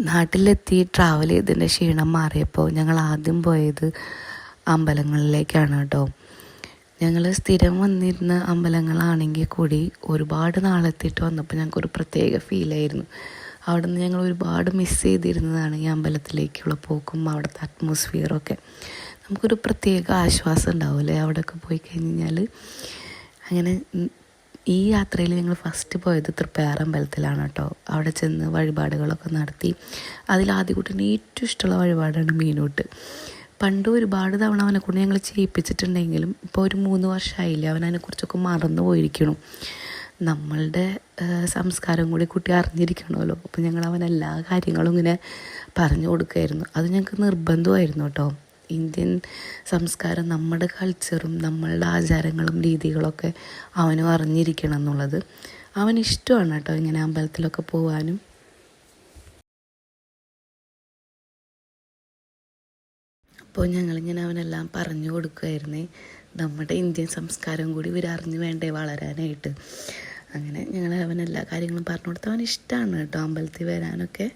നാട്ടിലെത്തി ട്രാവൽ ചെയ്തതിൻ്റെ ക്ഷീണം മാറിയപ്പോൾ ഞങ്ങൾ ആദ്യം പോയത് അമ്പലങ്ങളിലേക്കാണ് കേട്ടോ. ഞങ്ങൾ സ്ഥിരം വന്നിരുന്ന അമ്പലങ്ങളാണെങ്കിൽ കൂടി ഒരുപാട് നാളെത്തിയിട്ട് വന്നപ്പോൾ ഞങ്ങൾക്കൊരു പ്രത്യേക ഫീലായിരുന്നു. അവിടെ നിന്ന് ഞങ്ങൾ ഒരുപാട് മിസ് ചെയ്തിരുന്നതാണ് ഈ അമ്പലത്തിലേക്കുള്ള പോക്കും അവിടുത്തെ അറ്റ്മോസ്ഫിയറൊക്കെ. നമുക്കൊരു പ്രത്യേക ആശ്വാസം ഉണ്ടാവില്ലേ അവിടെയൊക്കെ പോയി കഴിഞ്ഞാൽ. അങ്ങനെ ഈ യാത്രയിൽ ഞങ്ങൾ ഫസ്റ്റ് പോയത് തൃപ്പയാർ അമ്പലത്തിലാണ് കേട്ടോ. അവിടെ ചെന്ന് വഴിപാടുകളൊക്കെ നടത്തി. അതിലാദ്യകൂട്ടിന് ഏറ്റവും ഇഷ്ടമുള്ള വഴിപാടാണ് മീനൂട്ട്. പണ്ട് ഒരുപാട് തവണ അവനെക്കൊണ്ട് ഞങ്ങൾ ചെയ്യിപ്പിച്ചിട്ടുണ്ടെങ്കിലും ഇപ്പോൾ ഒരു 3 വർഷമായില്ലേ അവനതിനെക്കുറിച്ചൊക്കെ മറന്നു പോയിരിക്കണം. നമ്മളുടെ സംസ്കാരം കൂടി കുട്ടി അറിഞ്ഞിരിക്കണമല്ലോ. അപ്പോൾ ഞങ്ങൾ അവനെല്ലാ കാര്യങ്ങളും ഇങ്ങനെ പറഞ്ഞു കൊടുക്കുമായിരുന്നു. അത് ഞങ്ങൾക്ക് നിർബന്ധമായിരുന്നു കേട്ടോ. ഇന്ത്യൻ സംസ്കാരം, നമ്മുടെ കൾച്ചറും നമ്മളുടെ ആചാരങ്ങളും രീതികളൊക്കെ അവനും അറിഞ്ഞിരിക്കണം എന്നുള്ളത്. അവനിഷ്ടമാണ് കേട്ടോ ഇങ്ങനെ അമ്പലത്തിലൊക്കെ പോകാനും. അപ്പോൾ ഞങ്ങളിങ്ങനെ അവനെല്ലാം പറഞ്ഞു കൊടുക്കുമായിരുന്നേ. നമ്മുടെ ഇന്ത്യൻ സംസ്കാരം കൂടി ഇവർ അറിഞ്ഞു വേണ്ടേ വളരാനായിട്ട്. അങ്ങനെ ഞങ്ങൾ അവനെല്ലാ കാര്യങ്ങളും പറഞ്ഞു കൊടുത്ത് അവനിഷ്ടമാണ് കേട്ടോ അമ്പലത്തിൽ വരാനൊക്കെ.